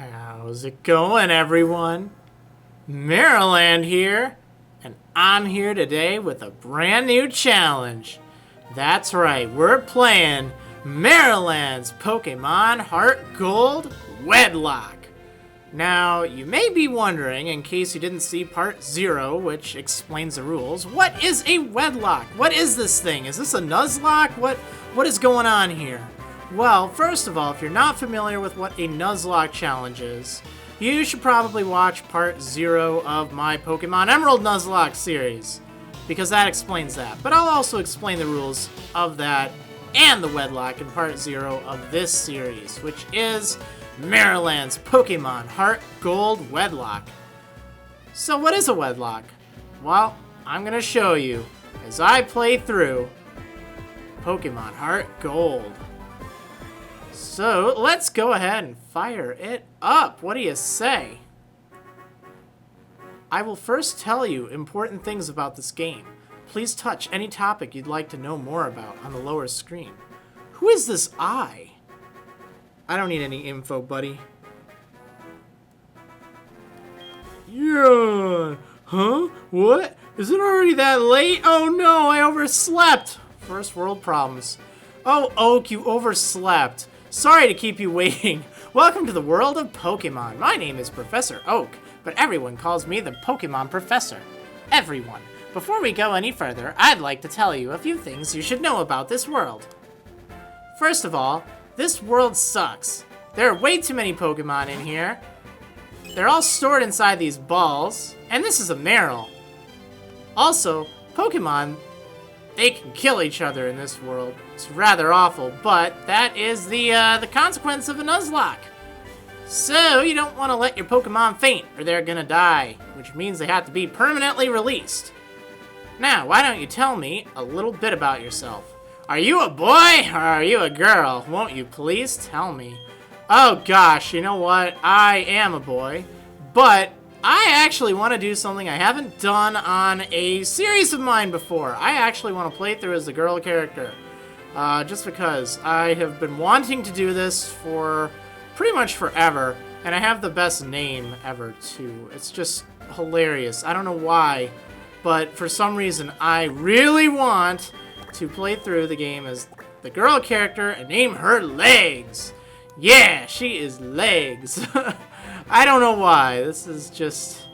How's it going, everyone? Marriland here, and I'm here today with a brand new challenge. That's right, we're playing Marriland's Pokemon HeartGold Wedlocke. Now, you may be wondering, in case you didn't see part 0, which explains the rules, what is a Wedlocke? What is this thing? Is this a Nuzlocke? What is going on here? Well, first of all, if you're not familiar with what a Nuzlocke challenge is, you should probably watch part 0 of my Pokemon Emerald Nuzlocke series, because that explains that. But I'll also explain the rules of that and the Wedlocke in part 0 of this series, which is Marriland's Pokemon HeartGold Wedlocke. So what is a Wedlocke? Well, I'm going to show you as I play through Pokemon HeartGold. So let's go ahead and fire it up. What do you say? I will first tell you important things about this game. Please touch any topic you'd like to know more about on the lower screen. Who is this I? I don't need any info, buddy. Yeah. Huh? What? Is it already that late? Oh no, I overslept. First world problems. Oh, Oak, you overslept. Sorry to keep you waiting. Welcome to the world of Pokemon. My name is Professor Oak, but everyone calls me the Pokemon Professor. Everyone. Before we go any further, I'd like to tell you a few things you should know about this world. First of all, this world sucks. There are way too many Pokemon in here. They're all stored inside these balls, and this is a Marill. Also, Pokemon, they can kill each other in this world. It's rather awful, but that is the consequence of a Nuzlocke. So you don't want to let your Pokemon faint, or they're gonna die, which means they have to be permanently released. Now, why don't you tell me a little bit about yourself? Are you a boy, or are you a girl? Won't you please tell me? Oh gosh, you know what? I am a boy, but I actually want to do something I haven't done on a series of mine before. I actually want to play through as the girl character. Just because I have been wanting to do this for pretty much forever, and I have the best name ever, too. It's just hilarious. I don't know why, but for some reason, I really want to play through the game as the girl character and name her Legs. Yeah, she is Legs. I don't know why. This is just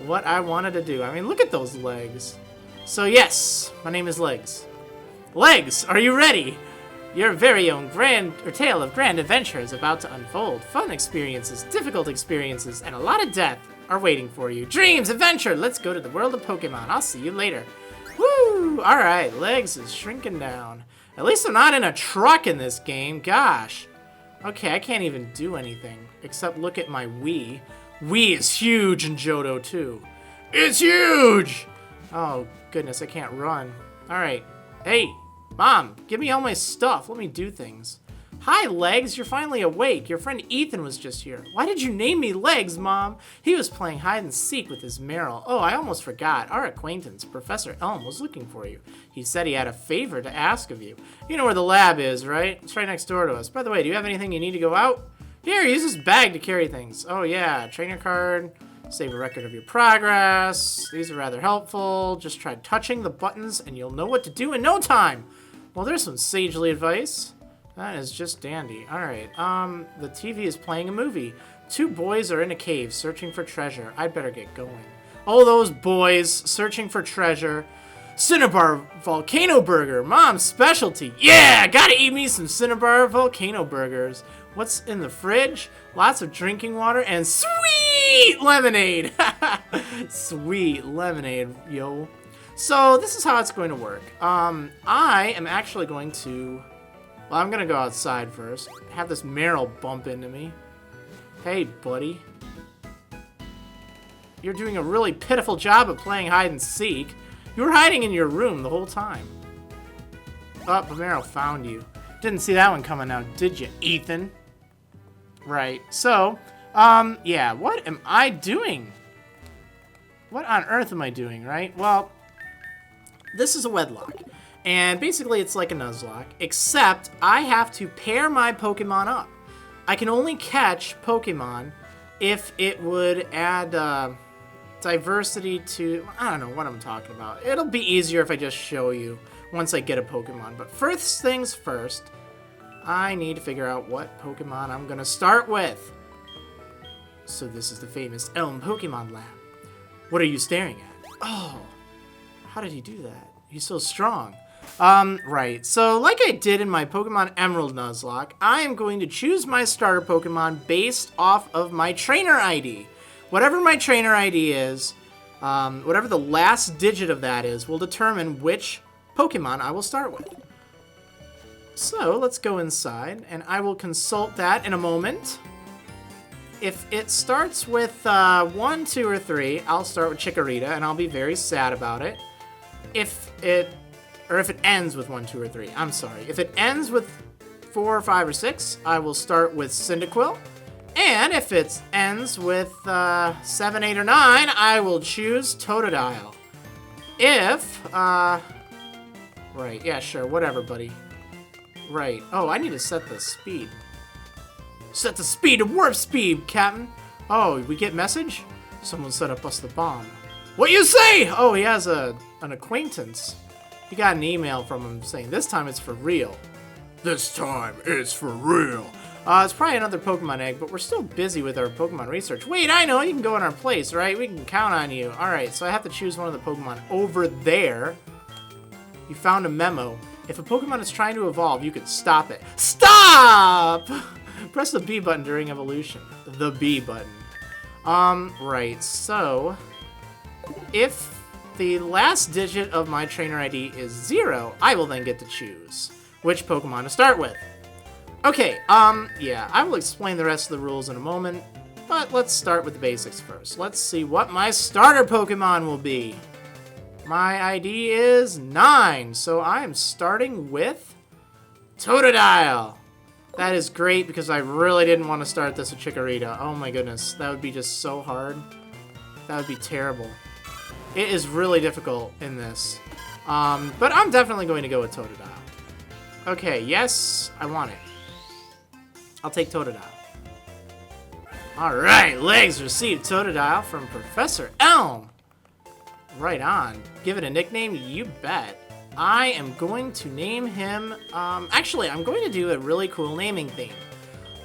what I wanted to do. I mean, look at those legs. So yes, my name is Legs. Legs, are you ready? Your very own tale of grand adventure is about to unfold. Fun experiences, difficult experiences, and a lot of death are waiting for you. Dreams, adventure, let's go to the world of Pokemon. I'll see you later. Woo! Alright, Legs is shrinking down. At least I'm not in a truck in this game. Gosh. Okay, I can't even do anything except look at my Wii. Wii is huge in Johto too. It's huge! Oh, goodness, I can't run. Alright. Hey, Mom, give me all my stuff. Let me do things. Hi, Legs. You're finally awake. Your friend Ethan was just here. Why did you name me Legs, Mom? He was playing hide and seek with his Marill. Oh, I almost forgot. Our acquaintance, Professor Elm, was looking for you. He said he had a favor to ask of you. You know where the lab is, right? It's right next door to us. By the way, do you have anything you need to go out? Here, use this bag to carry things. Oh, yeah. Trainer card. Save a record of your progress. These are rather helpful. Just try touching the buttons and you'll know what to do in no time. Well, there's some sagely advice. That is just dandy. Alright, the TV is playing a movie. 2 boys are in a cave searching for treasure. I'd better get going. Oh, those boys searching for treasure. Cinnabar Volcano Burger, Mom's specialty. Yeah, gotta eat me some Cinnabar Volcano Burgers. What's in the fridge? Lots of drinking water and sweet lemonade. Sweet lemonade, yo. So this is how it's going to work. I am actually going to... Well, I'm gonna go outside first. Have this Marill bump into me. Hey, buddy. You're doing a really pitiful job of playing hide and seek. You were hiding in your room the whole time. Oh, but Marill found you. Didn't see that one coming now, did you, Ethan? Right. So, yeah, what am I doing? What on earth am I doing, right? Well, this is a Wedlocke. And basically it's like a Nuzlocke, except I have to pair my Pokemon up. I can only catch Pokemon if it would add diversity to... I don't know what I'm talking about. It'll be easier if I just show you once I get a Pokemon. But first things first, I need to figure out what Pokemon I'm going to start with. So this is the famous Elm Pokemon Lab. What are you staring at? Oh, how did he do that? He's so strong. Right. So like I did in my Pokemon Emerald Nuzlocke, I am going to choose my starter Pokemon based off of my trainer ID. Whatever my trainer ID is, whatever the last digit of that is, will determine which Pokemon I will start with. So let's go inside, and I will consult that in a moment. If it starts with 1, 2, or 3, I'll start with Chikorita, and I'll be very sad about it. If it ends with 1, 2, or 3, I'm sorry. If it ends with 4, 5, or 6, I will start with Cyndaquil. And if it ends with 7, 8, or 9, I will choose Totodile. Right, yeah, sure, whatever, buddy. Right. Oh, I need to set the speed. Set the speed to warp speed, Captain. Oh, we get message? Someone set up us the bomb. What you say? Oh, he has an acquaintance. He got an email from him saying this time it's for real. This time it's for real. It's probably another Pokemon egg, but we're still busy with our Pokemon research. Wait, I know, you can go in our place, right? We can count on you. Alright, so I have to choose one of the Pokemon over there. You found a memo. If a Pokemon is trying to evolve, you can stop it. Stop! Press the B button during evolution. The B button. Right, so... if the last digit of my trainer ID is 0, I will then get to choose which Pokemon to start with. Okay, yeah, I will explain the rest of the rules in a moment, but let's start with the basics first. Let's see what my starter Pokemon will be. My ID is 9, so I am starting with Totodile. That is great because I really didn't want to start this with Chikorita. Oh my goodness, that would be just so hard. That would be terrible. It is really difficult in this. But I'm definitely going to go with Totodile. Okay, yes, I want it. I'll take Totodile. Alright, Legs received Totodile from Professor Elm. Right on. Give it a nickname? You bet. I am going to name him... actually, I'm going to do a really cool naming theme.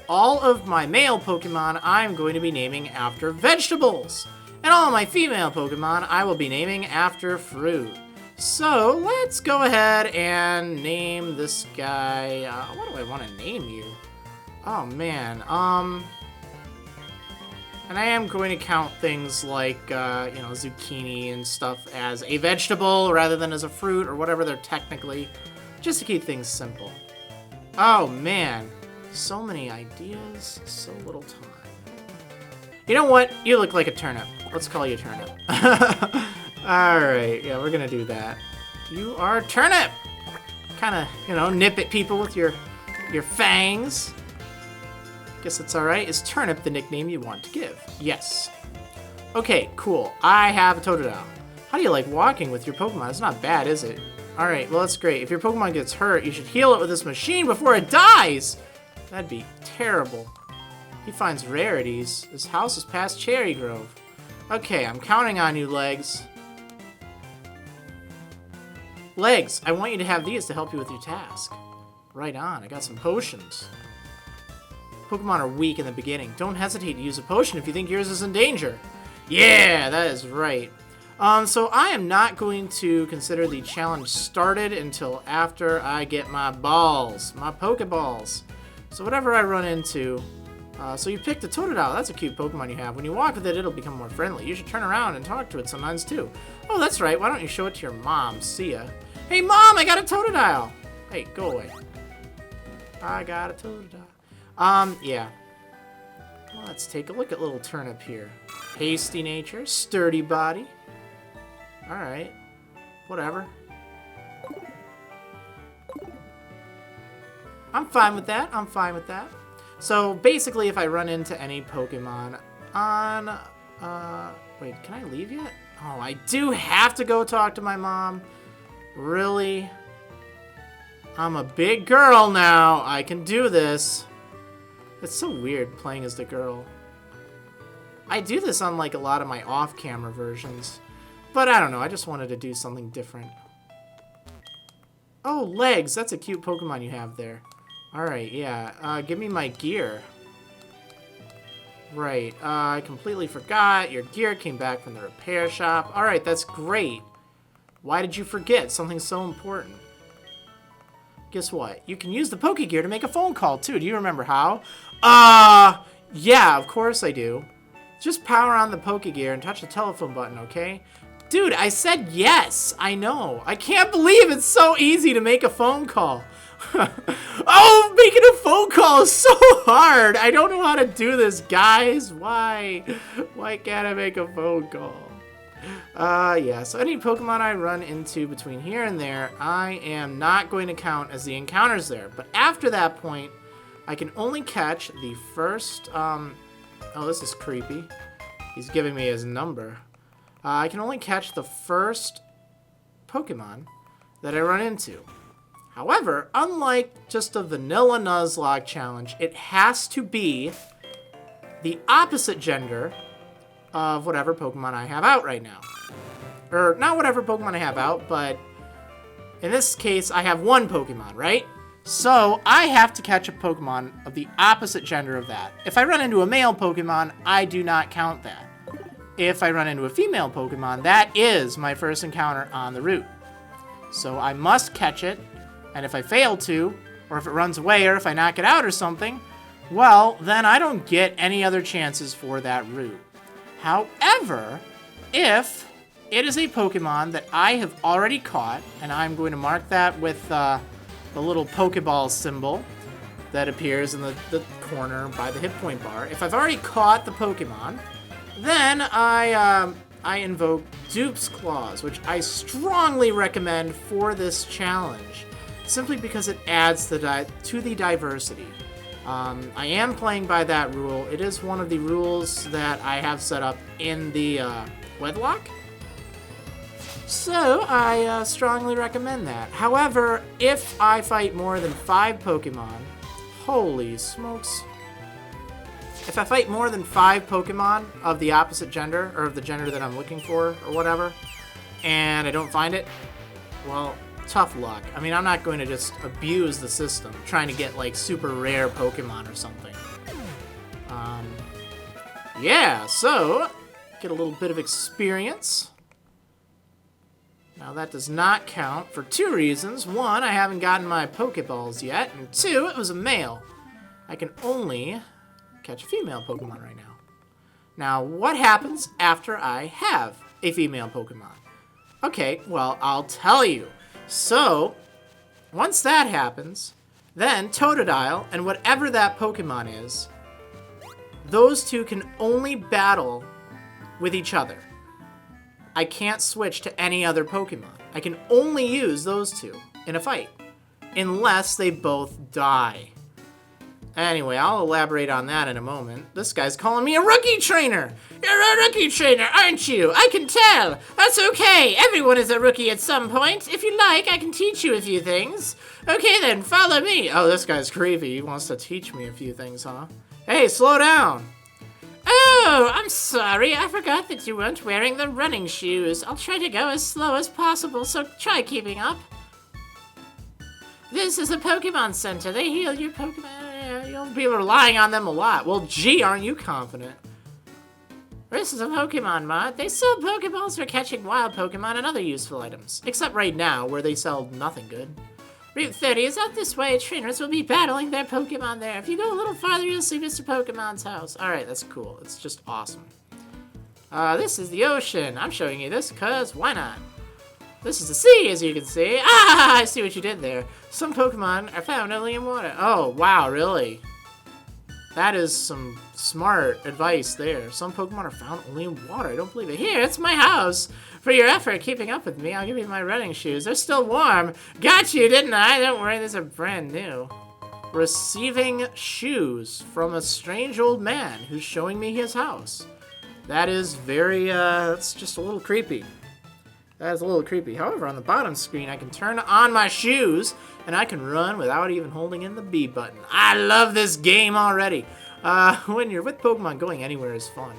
All of my male Pokemon, I'm going to be naming after vegetables. And all of my female Pokemon, I will be naming after fruit. So, let's go ahead and name this guy... what do I want to name you? Oh, man. And I am going to count things like, you know, zucchini and stuff as a vegetable rather than as a fruit or whatever they're technically, just to keep things simple. Oh, man. So many ideas, so little time. You know what? You look like a turnip. Let's call you Turnip. Alright, yeah, we're gonna do that. You are Turnip! Kind of, you know, nip at people with your fangs. Guess that's alright. Is Turnip the nickname you want to give? Yes. Okay, cool. I have a Totodile. How do you like walking with your Pokemon? It's not bad, is it? Alright, well, that's great. If your Pokemon gets hurt, you should heal it with this machine before it dies! That'd be terrible. He finds rarities. His house is past Cherrygrove. Okay, I'm counting on you, Legs. Legs, I want you to have these to help you with your task. Right on, I got some potions. Pokemon are weak in the beginning. Don't hesitate to use a potion if you think yours is in danger. Yeah, that is right. So I am not going to consider the challenge started until after I get my balls, my Pokeballs. So whatever I run into... so you picked a Totodile. That's a cute Pokemon you have. When you walk with it, it'll become more friendly. You should turn around and talk to it sometimes, too. Oh, that's right. Why don't you show it to your mom? See ya. Hey, Mom, I got a Totodile. Hey, go away. I got a Totodile. Yeah. Well, let's take a look at little Turnip here. Hasty nature, sturdy body. Alright. Whatever. I'm fine with that. I'm fine with that. So, basically, if I run into any Pokemon on... wait, can I leave yet? Oh, I do have to go talk to my mom. Really? I'm a big girl now. I can do this. It's so weird playing as the girl. I do this on like a lot of my off-camera versions. But I don't know, I just wanted to do something different. Oh, legs, that's a cute Pokemon you have there. Alright, yeah, give me my gear. Right, I completely forgot. Your gear came back from the repair shop. Alright, that's great. Why did you forget something so important? Guess what? You can use the Pokegear to make a phone call, too. Do you remember how? Yeah, of course I do. Just power on the Pokegear and touch the telephone button, okay? Dude, I said yes. I know. I can't believe it's so easy to make a phone call. Oh, making a phone call is so hard. I don't know how to do this, guys. Why? Why can't I make a phone call? Yeah, so any Pokemon I run into between here and there, I am not going to count as the encounters there. But after that point, I can only catch the first, oh, this is creepy. He's giving me his number. I can only catch the first Pokemon that I run into. However, unlike just a vanilla Nuzlocke challenge, it has to be the opposite gender of whatever Pokemon I have out right now. Or, not whatever Pokemon I have out, but in this case, I have one Pokemon, right? So, I have to catch a Pokemon of the opposite gender of that. If I run into a male Pokemon, I do not count that. If I run into a female Pokemon, that is my first encounter on the route. So, I must catch it, and if I fail to, or if it runs away, or if I knock it out or something, well, then I don't get any other chances for that route. However, if it is a Pokemon that I have already caught, and I'm going to mark that with the little Pokeball symbol that appears in the corner by the hit point bar. If I've already caught the Pokemon, then I invoke Dupe's Claws, which I strongly recommend for this challenge, simply because it adds to the diversity. I am playing by that rule. It is one of the rules that I have set up in the Wedlocke. So, I strongly recommend that. However, if I fight more than 5 Pokemon, holy smokes. If I fight more than 5 Pokemon of the opposite gender, or of the gender that I'm looking for, or whatever, and I don't find it, well, tough luck. I mean, I'm not going to just abuse the system, trying to get, like, super rare Pokemon or something. Yeah, so, get a little bit of experience. Now, that does not count for 2 reasons. 1, I haven't gotten my Pokeballs yet, and 2, it was a male. I can only catch a female Pokemon right now. Now, what happens after I have a female Pokemon? Okay, well, I'll tell you. So, once that happens, then Totodile and whatever that Pokemon is, those two can only battle with each other. I can't switch to any other Pokemon. I can only use those two in a fight, unless they both die. Anyway, I'll elaborate on that in a moment. This guy's calling me a rookie trainer! You're a rookie trainer, aren't you? I can tell! That's okay! Everyone is a rookie at some point. If you like, I can teach you a few things. Okay then, follow me. Oh, this guy's creepy. He wants to teach me a few things, huh? Hey, slow down! Oh, I'm sorry. I forgot that you weren't wearing the running shoes. I'll try to go as slow as possible, so try keeping up. This is a Pokemon Center. They heal your Pokemon. You'll be relying on them a lot. Well, gee, aren't you confident? This is a Pokemon mod. They sell Pokeballs for catching wild Pokemon and other useful items. Except right now, where they sell nothing good. Route 30 is out this way. Trainers will be battling their Pokemon there. If you go a little farther, you'll see Mr. Pokemon's house. Alright, that's cool. It's just awesome. This is the ocean. I'm showing you this because why not? This is the sea, as you can see. Ah, I see what you did there. Some Pokemon are found only in water. Oh, wow, really? That is some smart advice there. Some Pokemon are found only in water. I don't believe it. Here, it's my house. For your effort keeping up with me, I'll give you my running shoes. They're still warm. Got you, didn't I? Don't worry, these are brand new. Receiving shoes from a strange old man who's showing me his house. That is very, that's just a little creepy. That is a little creepy. However, on the bottom screen, I can turn on my shoes, and I can run without even holding in the B button. I love this game already. When you're with Pokemon, going anywhere is fun.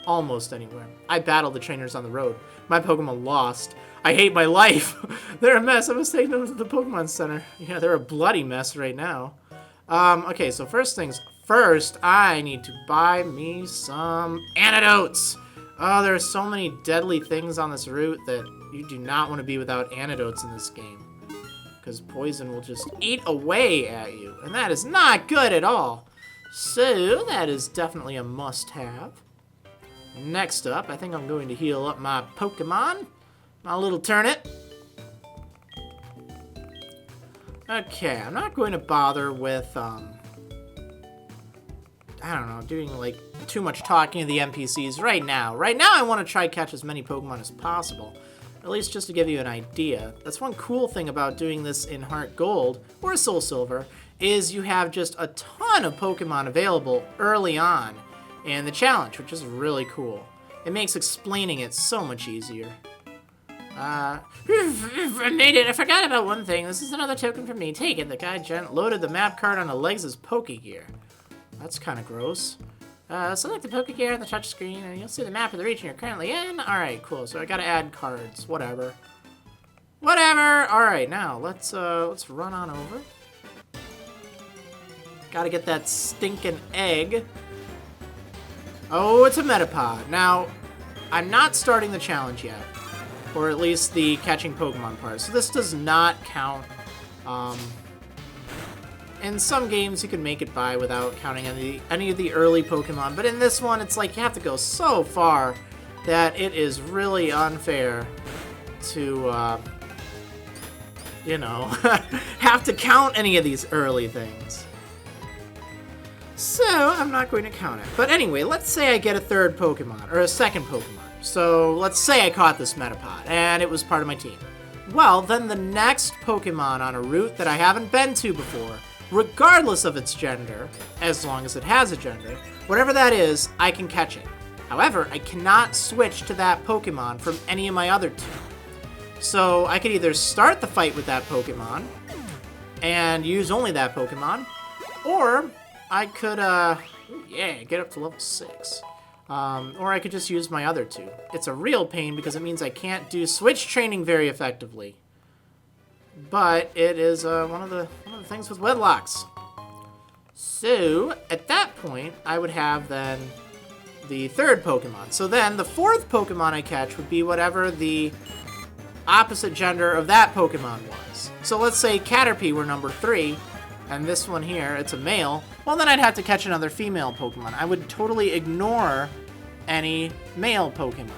Almost anywhere. I battled the trainers on the road. My Pokemon lost. I hate my life. They're a mess. I must take them to the Pokemon Center. Yeah, they're a bloody mess right now. Okay, so first things first, I need to buy me some antidotes. Oh, there are so many deadly things on this route that you do not want to be without antidotes in this game. Because poison will just eat away at you. And that is not good at all. So, that is definitely a must-have. Next up, I think I'm going to heal up my Pokemon. My little turnip. Okay, I'm not going to bother with, I don't know, doing, like, too much talking to the NPCs right now. Right now, I want to try catch as many Pokemon as possible. At least just to give you an idea. That's one cool thing about doing this in Heart Gold, or Soul Silver, is you have just a ton of Pokemon available early on in the challenge, which is really cool. It makes explaining it so much easier. I made it. I forgot about one thing. This is another token from me. Take it. The guy loaded the map card onto Legs' Pokegear. That's kind of gross. Select the Pokegear on the touch screen, and you'll see the map of the region you're currently in. Alright, cool. So I gotta add cards. Whatever. Whatever! Alright, now, let's run on over. Gotta get that stinking egg. Oh, it's a Metapod. Now, I'm not starting the challenge yet. Or at least the catching Pokemon part. So this does not count. In some games, you can make it by without counting any of the early Pokemon. But in this one, it's like you have to go so far that it is really unfair to, you know, have to count any of these early things. So, I'm not going to count it. But anyway, let's say I get a third Pokemon, or a second Pokemon. So, let's say I caught this Metapod, and it was part of my team. Well, then the next Pokemon on a route that I haven't been to before, regardless of its gender, as long as it has a gender, whatever that is, I can catch it. However, I cannot switch to that Pokemon from any of my other two. So, I could either start the fight with that Pokemon, and use only that Pokemon, or I could, get up to level 6. Or I could just use my other two. It's a real pain because it means I can't do switch training very effectively. But it is one of the things with wedlocks. So, at that point, I would have then the third Pokemon. So then, the fourth Pokemon I catch would be whatever the opposite gender of that Pokemon was. So let's say Caterpie were number 3, and this one here, it's a male. Well, then I'd have to catch another female Pokemon. I would totally ignore any male Pokemon.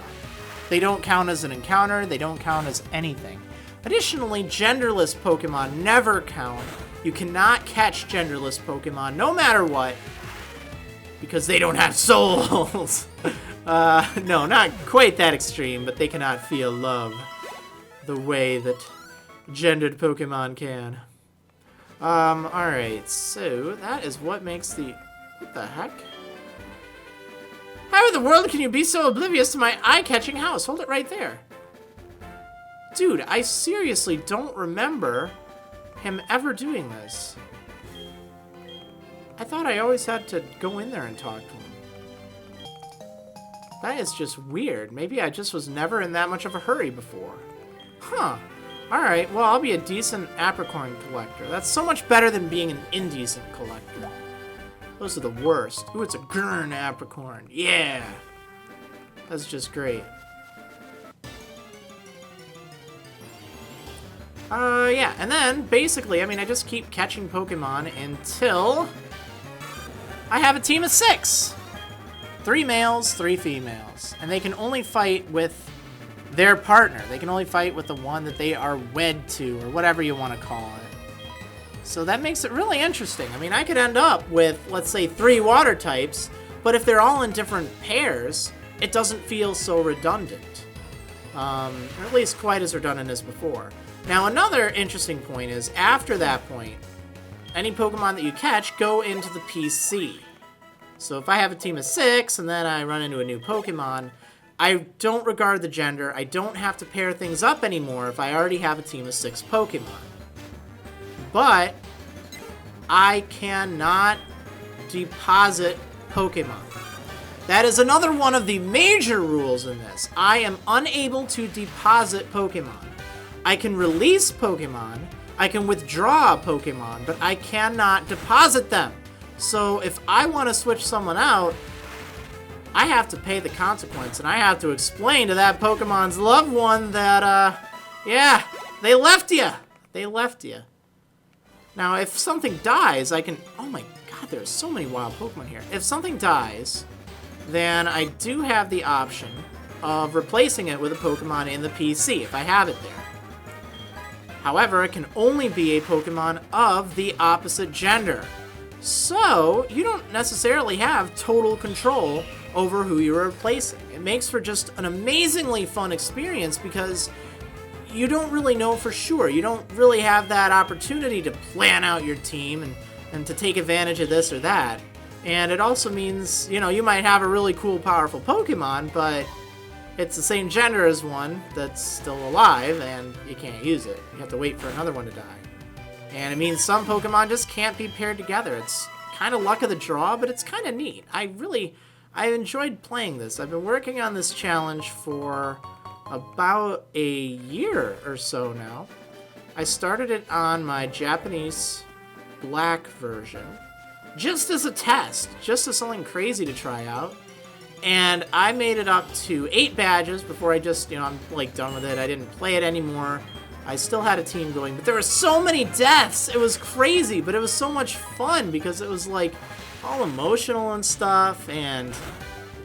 They don't count as an encounter. They don't count as anything. Additionally, genderless Pokemon never count. You cannot catch genderless Pokemon no matter what because they don't have souls. No, not quite that extreme, but they cannot feel love the way that gendered Pokemon can. Alright, so that is what makes the... What the heck? How in the world can you be so oblivious to my eye-catching house? Hold it right there. Dude, I seriously don't remember him ever doing this. I thought I always had to go in there and talk to him. That is just weird. Maybe I just was never in that much of a hurry before. Huh. Alright, well, I'll be a decent apricorn collector. That's so much better than being an indecent collector. Those are the worst. Ooh, it's a Gurn apricorn. Yeah! That's just great. Yeah, and then, basically, I mean, I just keep catching Pokemon until I have a team of 6! 3 males, 3 females. And they can only fight with their partner. They can only fight with the one that they are wed to, or whatever you want to call it. So that makes it really interesting. I mean, I could end up with, let's say, 3 water types, but if they're all in different pairs, it doesn't feel so redundant. Or at least quite as redundant as before. Now, another interesting point is, after that point, any Pokemon that you catch go into the PC. So if I have a team of 6, and then I run into a new Pokemon, I don't regard the gender. I don't have to pair things up anymore if I already have a team of 6 Pokemon. But I cannot deposit Pokemon. That is another one of the major rules in this. I am unable to deposit Pokemon. I can release Pokemon, I can withdraw Pokemon, but I cannot deposit them. So if I want to switch someone out, I have to pay the consequence, and I have to explain to that Pokemon's loved one that, yeah, they left you. They left you. Now, if something dies, I can... Oh my god, there's so many wild Pokemon here. If something dies, then I do have the option of replacing it with a Pokemon in the PC, if I have it there. However, it can only be a Pokemon of the opposite gender. So, you don't necessarily have total control over who you're replacing. It makes for just an amazingly fun experience because you don't really know for sure. You don't really have that opportunity to plan out your team and to take advantage of this or that. And it also means, you know, you might have a really cool, powerful Pokemon, but it's the same gender as one that's still alive, and you can't use it. You have to wait for another one to die. And it means some Pokemon just can't be paired together. It's kind of luck of the draw, but it's kind of neat. I enjoyed playing this. I've been working on this challenge for about a year or so now. I started it on my Japanese black version, just as a test, just as something crazy to try out. And I made it up to 8 badges before I just, you know, I'm like done with it. I didn't play it anymore. I still had a team going, but there were so many deaths. It was crazy, but it was so much fun because it was like all emotional and stuff. And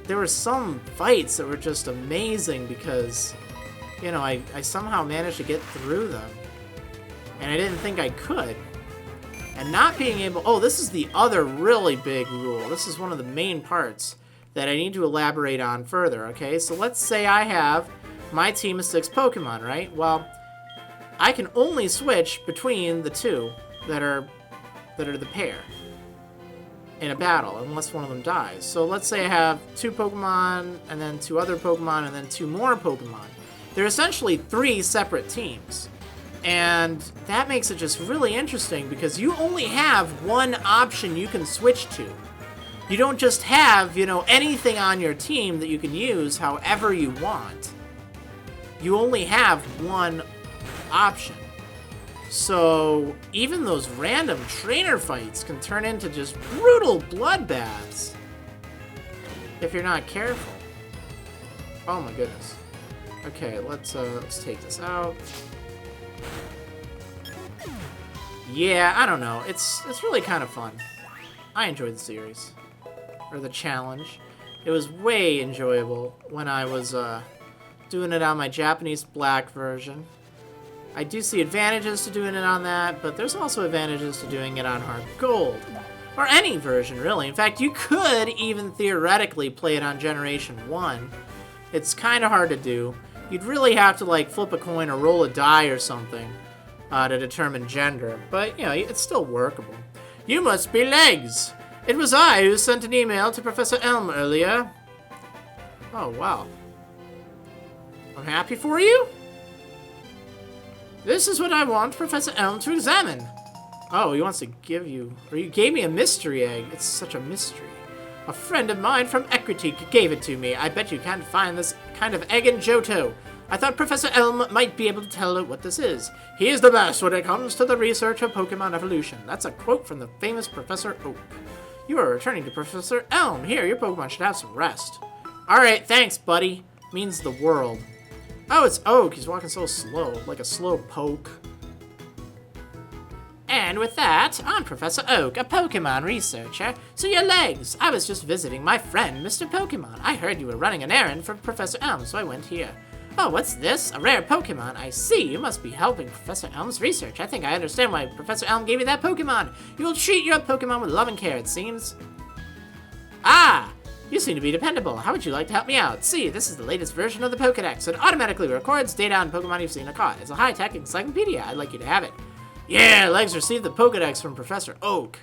there were some fights that were just amazing because, you know, I somehow managed to get through them. And I didn't think I could. And not being able... Oh, this is the other really big rule. This is one of the main parts that I need to elaborate on further, okay? So let's say I have my team of 6 Pokemon, right? Well, I can only switch between the 2 that are the pair in a battle, unless one of them dies. So let's say I have 2 Pokemon, and then 2 other Pokemon, and then 2 more Pokemon. They're essentially 3 separate teams. And that makes it just really interesting because you only have one option you can switch to. You don't just have, you know, anything on your team that you can use however you want. You only have one option. So even those random trainer fights can turn into just brutal bloodbaths if you're not careful. Oh my goodness. Okay, let's take this out. Yeah, I don't know. It's really kind of fun. I enjoyed the series. Or the challenge. It was way enjoyable when I was doing it on my Japanese black version. I do see advantages to doing it on that, but there's also advantages to doing it on HeartGold. Or any version, really. In fact, you could even theoretically play it on Generation 1. It's kind of hard to do. You'd really have to, like, flip a coin or roll a die or something to determine gender. But, you know, it's still workable. You must be Legs! It was I who sent an email to Professor Elm earlier. Oh, wow. I'm happy for you? This is what I want Professor Elm to examine. Oh, he wants to give you... Or you gave me a mystery egg. It's such a mystery. A friend of mine from Equity gave it to me. I bet you can't find this kind of egg in Johto. I thought Professor Elm might be able to tell what this is. He is the best when it comes to the research of Pokemon evolution. That's a quote from the famous Professor Oak. You are returning to Professor Elm. Here, your Pokemon should have some rest. Alright, thanks, buddy. Means the world. Oh, it's Oak. He's walking so slow, like a slow poke. And with that, I'm Professor Oak, a Pokemon researcher. So your Legs. I was just visiting my friend, Mr. Pokemon. I heard you were running an errand for Professor Elm, so I went here. Oh, what's this? A rare Pokemon. I see. You must be helping Professor Elm's research. I think I understand why Professor Elm gave you that Pokemon. You will treat your Pokemon with love and care, it seems. Ah! You seem to be dependable. How would you like to help me out? See, this is the latest version of the Pokedex. It automatically records data on Pokemon you've seen or caught. It's a high-tech encyclopedia. I'd like you to have it. Yeah, Legs received the Pokedex from Professor Oak.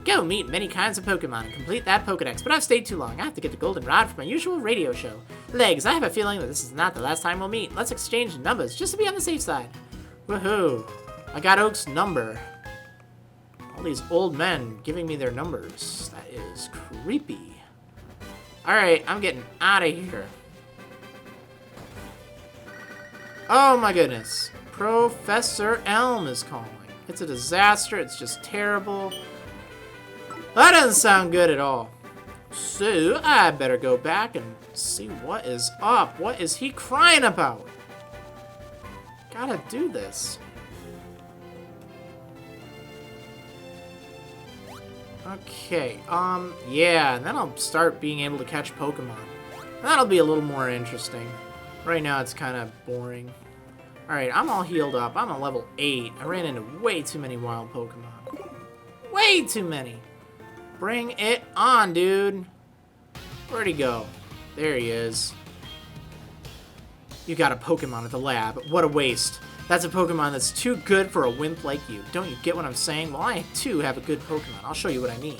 Go meet many kinds of Pokemon and complete that Pokedex, but I've stayed too long. I have to get the Goldenrod for my usual radio show. Legs, I have a feeling that this is not the last time we'll meet. Let's exchange numbers just to be on the safe side. Woohoo. I got Oak's number. All these old men giving me their numbers. That is creepy. Alright, I'm getting out of here. Oh my goodness. Professor Elm is calling. It's a disaster. It's just terrible. That doesn't sound good at all. So, I better go back and see what is up. What is he crying about? Gotta do this. Okay, yeah, and then I'll start being able to catch Pokemon. That'll be a little more interesting. Right now, it's kind of boring. Alright, I'm all healed up. I'm on level 8. I ran into way too many wild Pokemon. Way too many. Bring it on, dude. Where'd he go? There he is. You got a Pokemon at the lab. What a waste. That's a Pokemon that's too good for a wimp like you. Don't you get what I'm saying? Well, I, too, have a good Pokemon. I'll show you what I mean.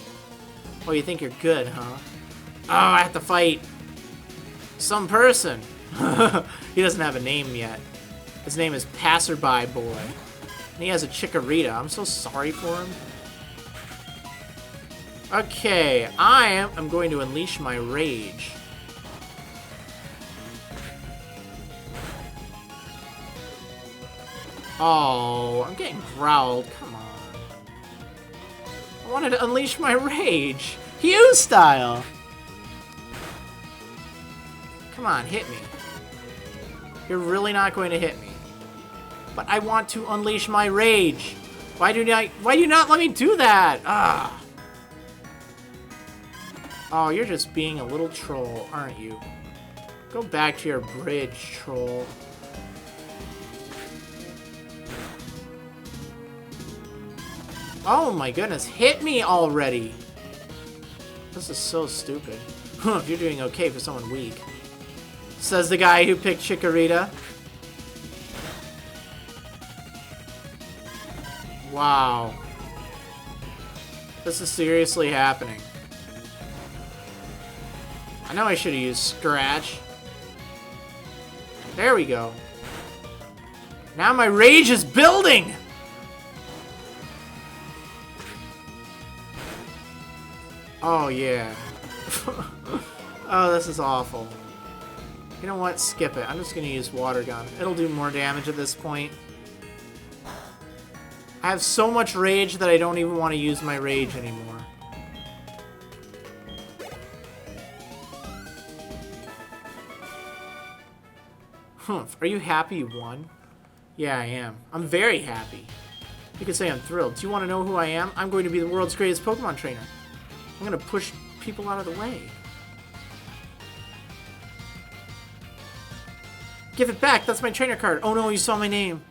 Oh, you think you're good, huh? Oh, I have to fight some person. He doesn't have a name yet. His name is Passerby Boy. And he has a Chikorita. I'm so sorry for him. Okay, I am going to unleash my rage. Oh, I'm getting growled. Come on. I wanted to unleash my rage. Hugh style. Come on, hit me. You're really not going to hit me. But I want to unleash my rage. Why do you not let me do that? Ah. Oh, you're just being a little troll, aren't you? Go back to your bridge, troll. Oh my goodness, hit me already! This is so stupid. You're doing okay for someone weak. Says the guy who picked Chikorita. Wow. This is seriously happening. I know I should have used Scratch. There we go. Now my rage is building! Oh, yeah. Oh, this is awful. You know what? Skip it. I'm just going to use Water Gun. It'll do more damage at this point. I have so much rage that I don't even want to use my rage anymore. Humph. Are you happy you won? Yeah, I am. I'm very happy. You could say I'm thrilled. Do you want to know who I am? I'm going to be the world's greatest Pokemon trainer. I'm going to push people out of the way. Give it back. That's my trainer card. Oh no, you saw my name.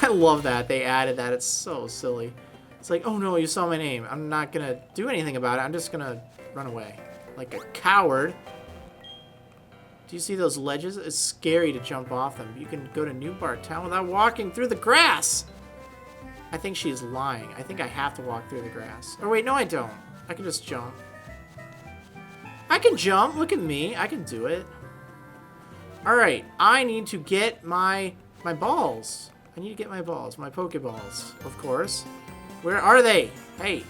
I love that. They added that. It's so silly. It's like, oh no, you saw my name. I'm not going to do anything about it. I'm just going to run away. Like a coward. Do you see those ledges? It's scary to jump off them. You can go to New Bark Town without walking through the grass. I think she's lying. I think I have to walk through the grass. Or wait, no I don't. I can just jump. I can jump. Look at me. I can do it. Alright. I need to get my balls. I need to get my balls. My Pokeballs, of course. Where are they? Hey.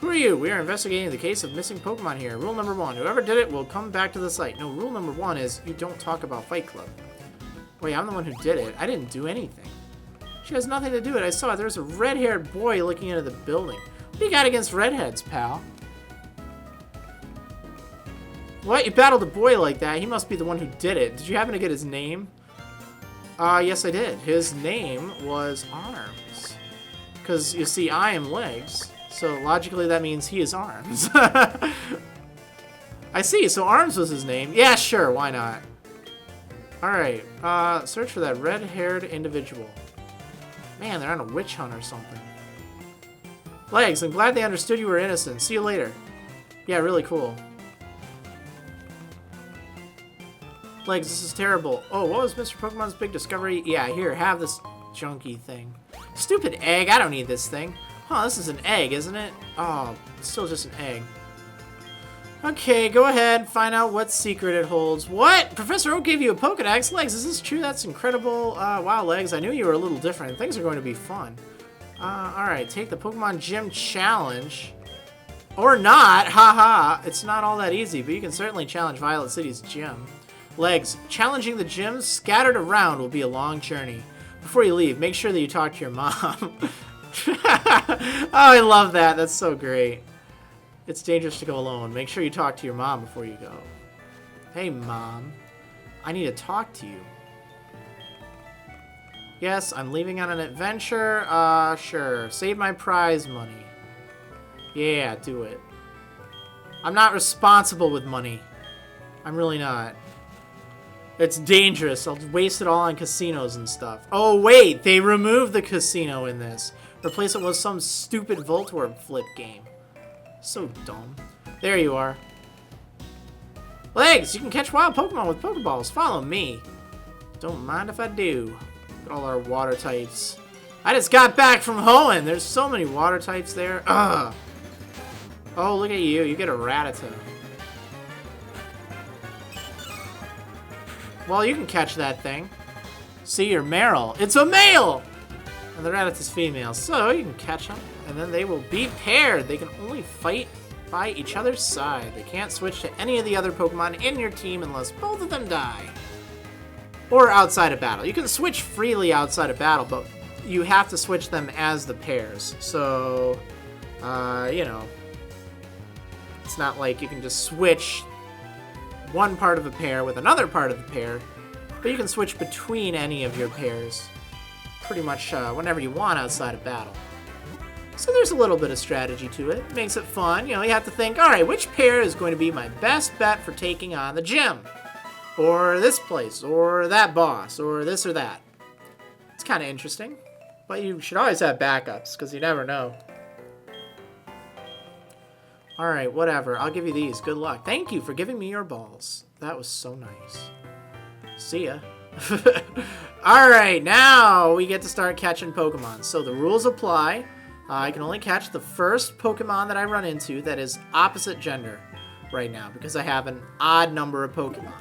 Who are you? We are investigating the case of missing Pokemon here. Rule number 1. Whoever did it will come back to the site. No, rule number 1 is you don't talk about Fight Club. Wait, I'm the one who did it. I didn't do anything. She has nothing to do with it. I saw it. There's a red-haired boy looking into the building. What do you got against redheads, pal? What? You battled a boy like that? He must be the one who did it. Did you happen to get his name? Yes, I did. His name was Arms. Because, you see, I am legs. So, logically, that means he is Arms. I see. So, Arms was his name. Yeah, sure. Why not? Alright. Search for that red-haired individual. Man, they're on a witch hunt or something. Legs, I'm glad they understood you were innocent. See you later. Yeah, really cool. Legs, this is terrible. Oh, what was Mr. Pokemon's big discovery? Yeah, here, have this junky thing. Stupid egg, I don't need this thing. Huh, this is an egg, isn't it? Oh, it's still just an egg. Okay, go ahead, find out what secret it holds. What? Professor Oak gave you a Pokedex? Legs, is this true? That's incredible. Wow, Legs, I knew you were a little different. Things are going to be fun. Alright, take the Pokemon Gym Challenge. Or not, haha. It's not all that easy, but you can certainly challenge Violet City's gym. Legs, challenging the gyms scattered around will be a long journey. Before you leave, make sure that you talk to your mom. Oh, I love that. That's so great. It's dangerous to go alone. Make sure you talk to your mom before you go. Hey, Mom. I need to talk to you. Yes, I'm leaving on an adventure. Sure. Save my prize money. Yeah, do it. I'm not responsible with money. I'm really not. It's dangerous. I'll waste it all on casinos and stuff. Oh, wait. They removed the casino in this. Replace it with some stupid Voltorb flip game. So dumb. There you are. Legs, you can catch wild Pokemon with Pokeballs. Follow me. Don't mind if I do. Look at all our water types. I just got back from Hoenn. There's so many water types there. Ugh. Oh, look at you. You get a Rattata. Well, you can catch that thing. See, your Marill. It's a male! And the Rattata's female. So, you can catch them. And then they will be paired. They can only fight by each other's side. They can't switch to any of the other Pokemon in your team unless both of them die. Or outside of battle. You can switch freely outside of battle, but you have to switch them as the pairs. So, you know, it's not like you can just switch one part of a pair with another part of the pair, but you can switch between any of your pairs pretty much whenever you want outside of battle. So there's a little bit of strategy to it. It makes it fun. You know, you have to think, all right, which pair is going to be my best bet for taking on the gym? Or this place, or that boss, or this or that. It's kind of interesting, but you should always have backups, because you never know. All right, whatever. I'll give you these. Good luck. Thank you for giving me your balls. That was so nice. See ya. All right, now we get to start catching Pokemon. So the rules apply. I can only catch the first Pokemon that I run into that is opposite gender right now because I have an odd number of Pokemon.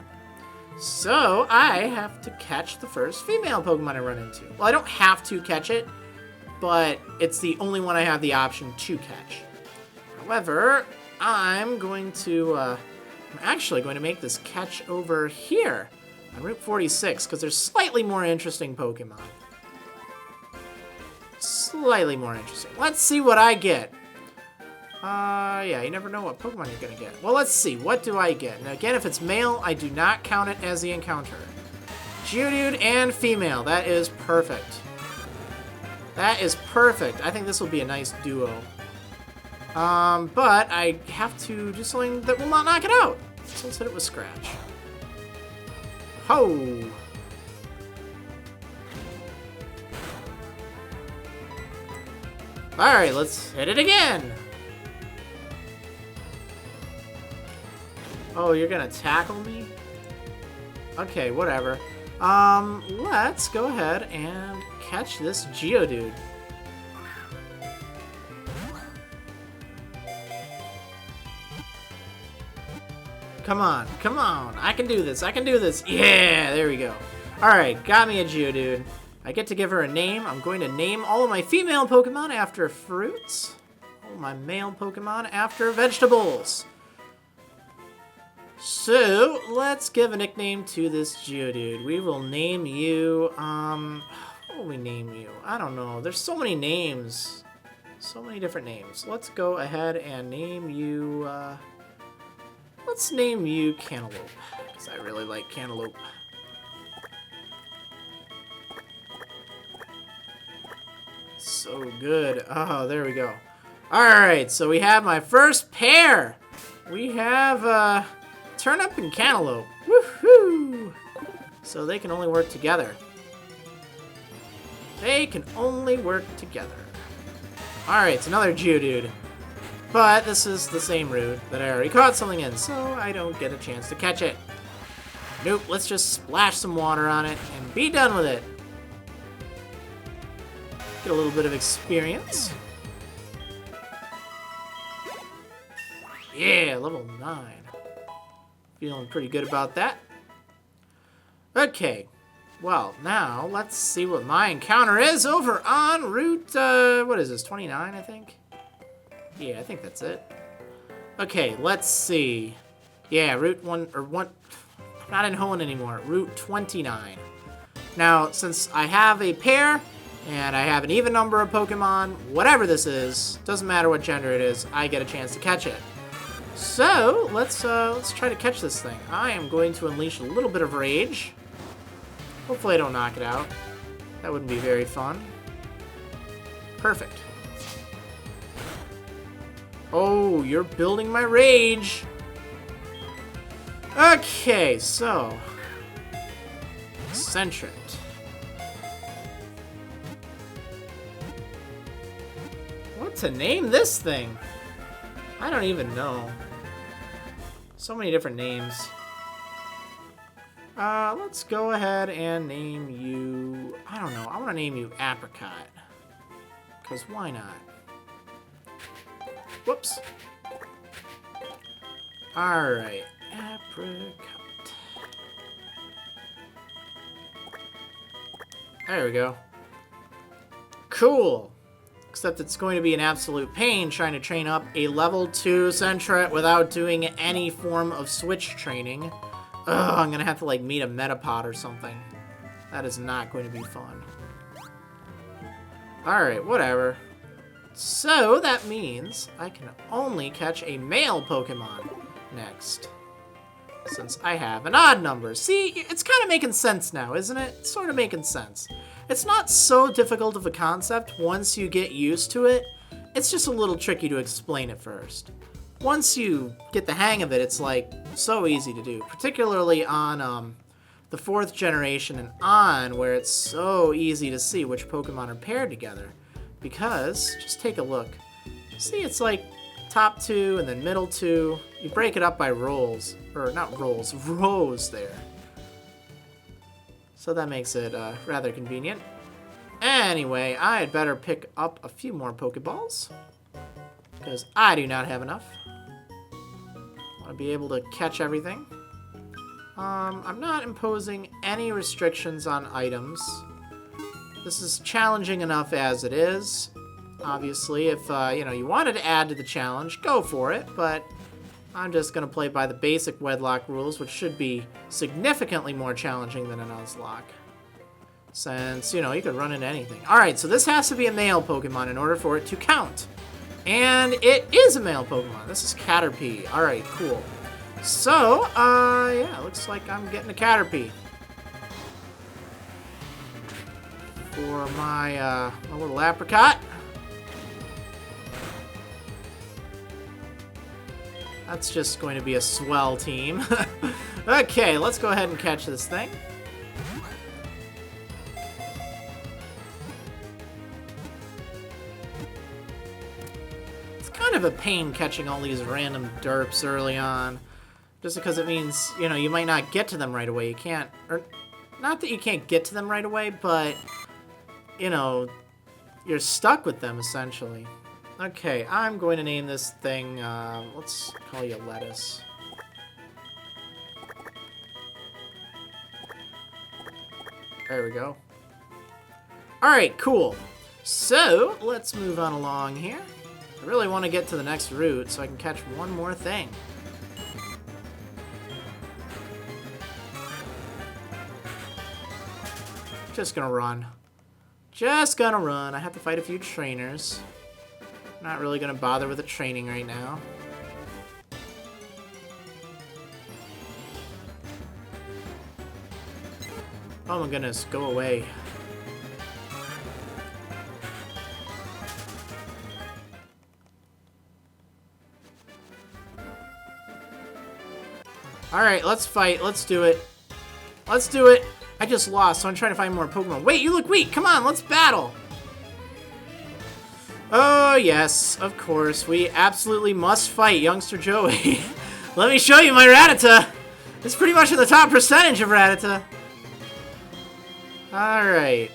So I have to catch the first female Pokemon I run into. Well, I don't have to catch it, but it's the only one I have the option to catch. However, I'm actually going to make this catch over here on Route 46 because there's slightly more interesting Pokemon. Slightly more interesting. Let's see what I get. Yeah, you never know what Pokemon you're gonna get. Well, let's see. What do I get? Now, again, if it's male, I do not count it as the encounter. Geodude and female. That is perfect. That is perfect. I think this will be a nice duo. But I have to do something that will not knock it out. So let's hit it with Scratch. Ho! Alright, let's hit it again! Oh, you're gonna tackle me? Okay, whatever. Let's go ahead and catch this Geodude. Come on, come on. I can do this, I can do this. Yeah, there we go. Alright, got me a Geodude. I get to give her a name. I'm going to name all of my female Pokemon after fruits. All my male Pokemon after vegetables. So, let's give a nickname to this Geodude. We will name you, what will we name you? I don't know. There's so many names. So many different names. Let's go ahead and name you, let's name you Cantaloupe, because I really like Cantaloupe. So good. Oh, there we go. Alright, so we have my first pair. We have, Turnip and Cantaloupe. Woohoo! So they can only work together. They can only work together. Alright, it's another Geodude. But this is the same route that I already caught something in, so I don't get a chance to catch it. Nope, let's just splash some water on it and be done with it. Get a little bit of experience. Yeah, level 9. Feeling pretty good about that. Okay, well, now let's see what my encounter is over on Route, what is this, 29, I think? Yeah, I think that's it. Okay, let's see. Yeah, Route 1, or 1, not in Hoenn anymore, Route 29. Now, since I have a pair, and I have an even number of Pokemon, whatever this is, doesn't matter what gender it is, I get a chance to catch it. So, let's try to catch this thing. I am going to unleash a little bit of rage. Hopefully I don't knock it out. That wouldn't be very fun. Perfect. Oh, you're building my rage. Okay, so. Centric. What to name this thing? I don't even know. So many different names. Let's go ahead and name you... I don't know. I want to name you Apricot. Because why not? Whoops. Alright. Apricot. There we go. Cool. Except it's going to be an absolute pain trying to train up a level 2 Sentret without doing any form of switch training. Ugh, I'm gonna have to like meet a Metapod or something. That is not going to be fun. Alright, whatever. So that means I can only catch a male Pokemon next. Since I have an odd number. See, it's kind of making sense now, isn't it? It's sort of making sense. It's not so difficult of a concept once you get used to it. It's just a little tricky to explain at first. Once you get the hang of it, it's like so easy to do. Particularly on the 4th generation and on, where it's so easy to see which Pokemon are paired together. Because, just take a look. See, it's like top 2 and then middle 2. You break it up by rows. Or not rows, rows there. So that makes it rather convenient. Anyway, I had better pick up a few more Pokeballs. Because I do not have enough. I want to be able to catch everything. I'm not imposing any restrictions on items. This is challenging enough as it is. Obviously, if you wanted to add to the challenge, go for it. But I'm just going to play by the basic Wedlocke rules, which should be significantly more challenging than a Nuzlocke. Since, you could run into anything. Alright, so this has to be a male Pokemon in order for it to count. And it is a male Pokemon. This is Caterpie. Alright, cool. So, yeah, looks like I'm getting a Caterpie. For my little Apricot. That's just going to be a swell team. Okay, let's go ahead and catch this thing. It's kind of a pain catching all these random derps early on. Just because it means, you might not get to them right away. You can't, or not that you can't get to them right away, but, you're stuck with them, essentially. Okay, I'm going to name this thing, let's call you Lettuce. There we go. Alright, cool. So, let's move on along here. I really want to get to the next route so I can catch one more thing. Just gonna run. Just gonna run. I have to fight a few trainers. Not really gonna bother with the training right now. Oh my goodness, go away. Alright, let's fight. Let's do it. Let's do it. I just lost, so I'm trying to find more Pokemon. Wait, you look weak. Come on, let's battle. Oh, yes, of course. We absolutely must fight Youngster Joey. Let me show you my Rattata. It's pretty much in the top percentage of Rattata. Alright,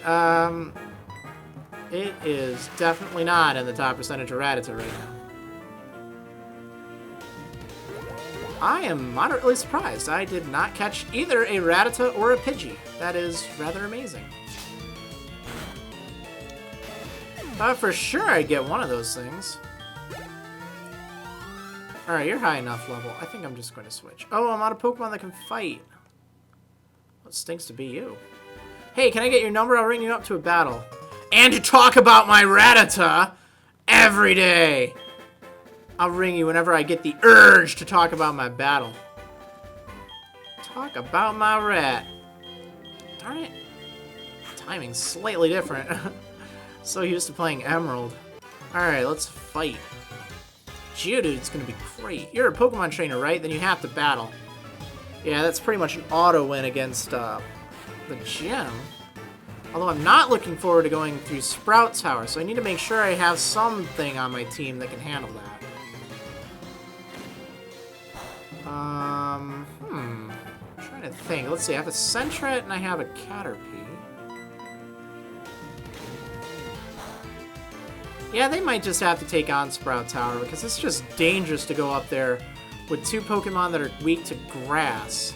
it is definitely not in the top percentage of Rattata right now. I am moderately surprised. I did not catch either a Rattata or a Pidgey. That is rather amazing. Thought for sure I'd get one of those things. Alright, you're high enough level. I think I'm just going to switch. Oh, I'm out of Pokemon that can fight. Well, it stinks to be you. Hey, can I get your number? I'll ring you up to a battle. And to talk about my Rattata every day. I'll ring you whenever I get the urge to talk about my battle. Talk about my rat. Darn it. Timing's slightly different. So used to playing Emerald. Alright, let's fight. Geodude's gonna be great. You're a Pokemon trainer, right? Then you have to battle. Yeah, that's pretty much an auto win against the gym. Although I'm not looking forward to going through Sprout Tower, so I need to make sure I have something on my team that can handle that. I'm trying to think. Let's see, I have a Sentret and I have a Caterpie. Yeah, they might just have to take on Sprout Tower because it's just dangerous to go up there with two Pokemon that are weak to grass.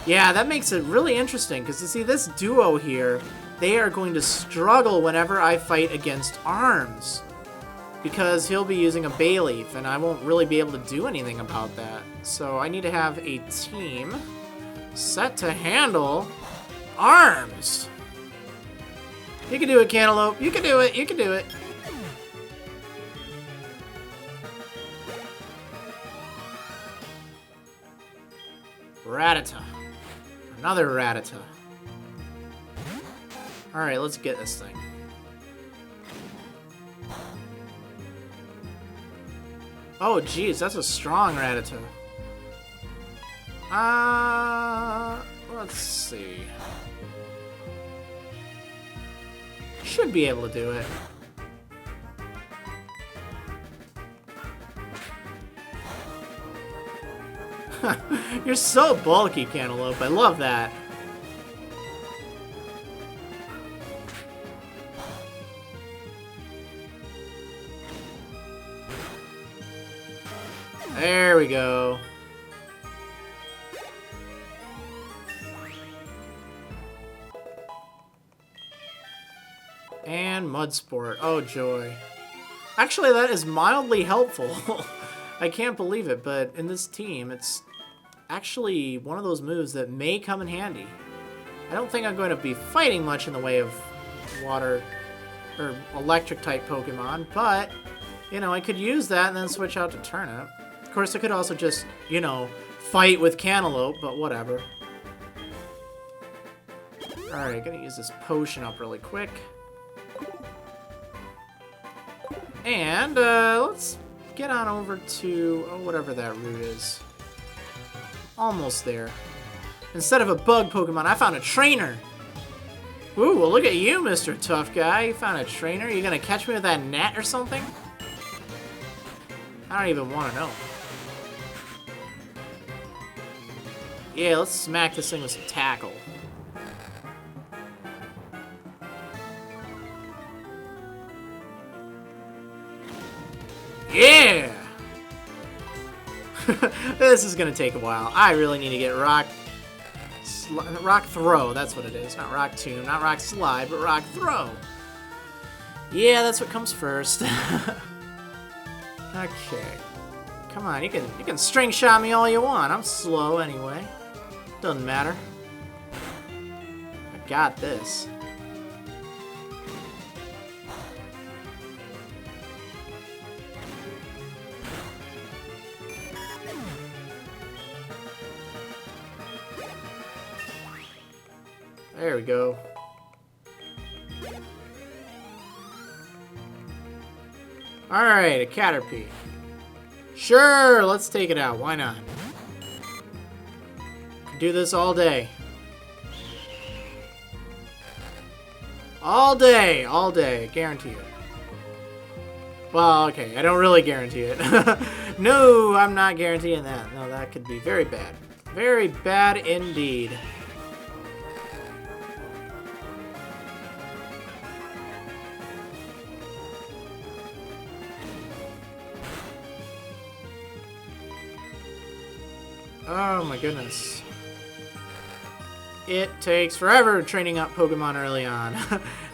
Yeah, that makes it really interesting because you see this duo here, they are going to struggle whenever I fight against Arms because he'll be using a Bayleaf and I won't really be able to do anything about that. So I need to have a team set to handle Arms. You can do it, Cantaloupe. You can do it. You can do it. Rattata. Another Rattata. Alright, let's get this thing. Oh, geez, that's a strong Rattata. Let's see. Should be able to do it. You're so bulky, Cantaloupe. I love that. There we go. And Mudsport. Oh, joy. Actually, that is mildly helpful. I can't believe it, but in this team, it's actually one of those moves that may come in handy. I don't think I'm going to be fighting much in the way of water or electric type Pokemon, but, you know, I could use that and then switch out to Turnip. Of course, I could also just, you know, fight with Cantaloupe, but whatever. Alright, gonna use this potion up really quick. And, let's get on over to, oh, whatever that route is. Almost there. Instead of a bug Pokemon, I found a trainer! Ooh, well look at you, Mr. Tough Guy. You found a trainer? You gonna catch me with that net or something? I don't even want to know. Yeah, let's smack this thing with some tackle. Yeah! This is gonna take a while. I really need to get Rock Throw, that's what it is. Not Rock Tomb, not Rock Slide, but Rock Throw. Yeah, that's what comes first. Okay. Come on, you can string shot me all you want. I'm slow anyway. Doesn't matter. I got this. There we go. Alright, a Caterpie. Sure, let's take it out. Why not? Can do this all day. All day, guarantee it. Well, okay, I don't really guarantee it. No, I'm not guaranteeing that. No, that could be very bad. Very bad indeed. Oh my goodness. It takes forever training up Pokemon early on.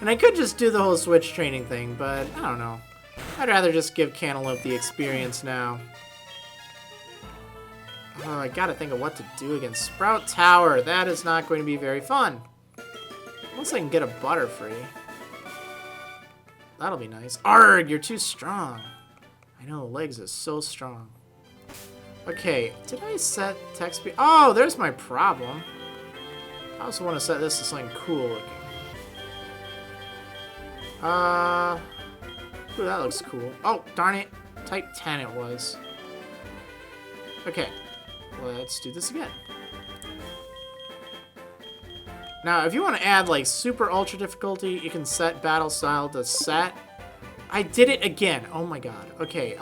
And I could just do the whole switch training thing, but I don't know. I'd rather just give Cantaloupe the experience now. Oh, I gotta think of what to do against Sprout Tower. That is not going to be very fun. Unless I can get a Butterfree. That'll be nice. Arrgh, you're too strong. I know, legs is so strong. Okay, did I set text speed? Oh, there's my problem. I also want to set this to something cool looking. Ooh, that looks cool. Oh, darn it. Type 10 it was. Okay, let's do this again. Now, if you want to add, like, super ultra difficulty, you can set battle style to set. I did it again. Oh my god. Okay,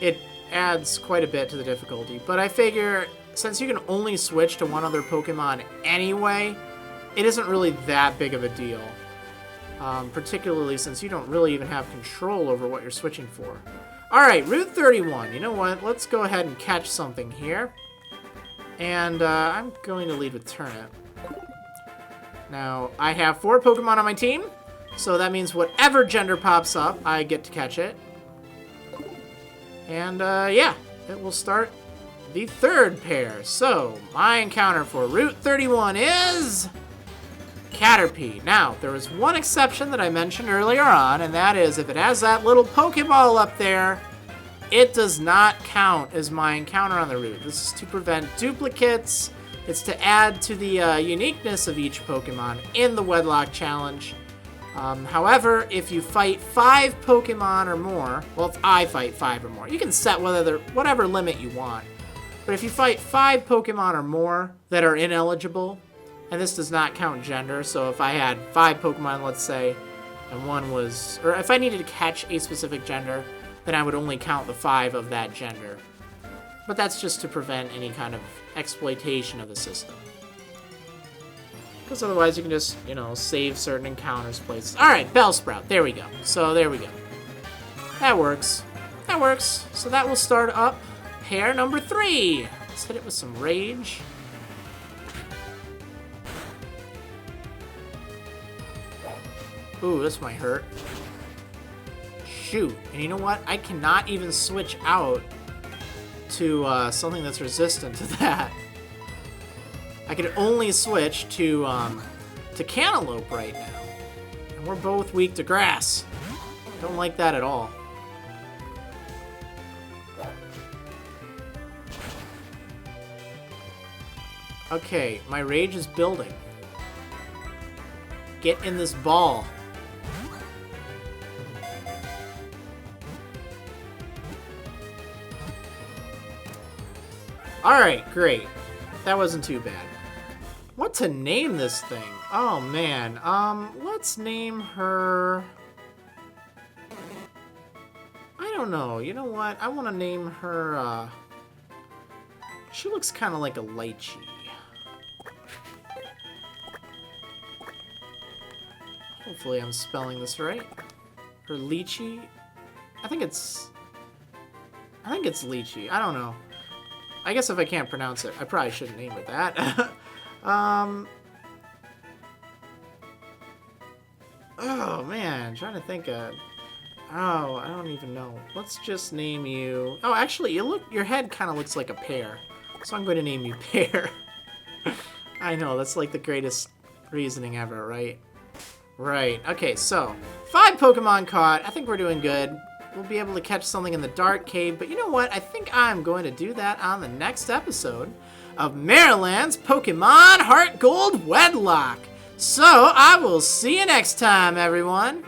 it adds quite a bit to the difficulty, but I figure since you can only switch to one other Pokemon anyway, it isn't really that big of a deal. Particularly since you don't really even have control over what you're switching for. Alright, Route 31. You know what? Let's go ahead and catch something here. And I'm going to lead with Turnip. Now, I have 4 Pokemon on my team, so that means whatever gender pops up, I get to catch it. And, yeah, it will start the 3rd pair. So, my encounter for Route 31 is Caterpie. Now, there is one exception that I mentioned earlier on, and that is if it has that little Pokeball up there, it does not count as my encounter on the route. This is to prevent duplicates. It's to add to the uniqueness of each Pokemon in the Wedlocke Challenge. However, if you fight 5 Pokemon or more, well, if I fight 5 or more, you can set whatever limit you want. But if you fight 5 Pokemon or more that are ineligible, and this does not count gender, so if I had 5 Pokemon, let's say, and one was, or if I needed to catch a specific gender, then I would only count the 5 of that gender. But that's just to prevent any kind of exploitation of the system. Because otherwise you can just, you know, save certain encounters places. Alright, Bellsprout, there we go. So there we go. That works. That works. So that will start up pair number 3. Let's hit it with some Rage. Ooh, this might hurt. Shoot. And you know what? I cannot even switch out to something that's resistant to that. I can only switch to Cantaloupe right now. And we're both weak to grass. Don't like that at all. Okay, my rage is building. Get in this ball. Alright, great. That wasn't too bad. What to name this thing? Oh man, let's name her... I don't know, you know what? I want to name her, she looks kind of like a lychee. Hopefully I'm spelling this right. Or lychee? I think it's lychee. I don't know. I guess if I can't pronounce it, I probably shouldn't name it that. Oh man, trying to think of... Oh, I don't even know. Let's just name you... Oh, actually, your head kind of looks like a pear. So I'm going to name you Pear. I know, that's like the greatest reasoning ever, right? Right, okay, so 5 Pokemon caught. I think we're doing good. We'll be able to catch something in the Dark Cave, but you know what? I think I'm going to do that on the next episode of Marriland's Pokemon HeartGold Wedlocke. So, I will see you next time, everyone.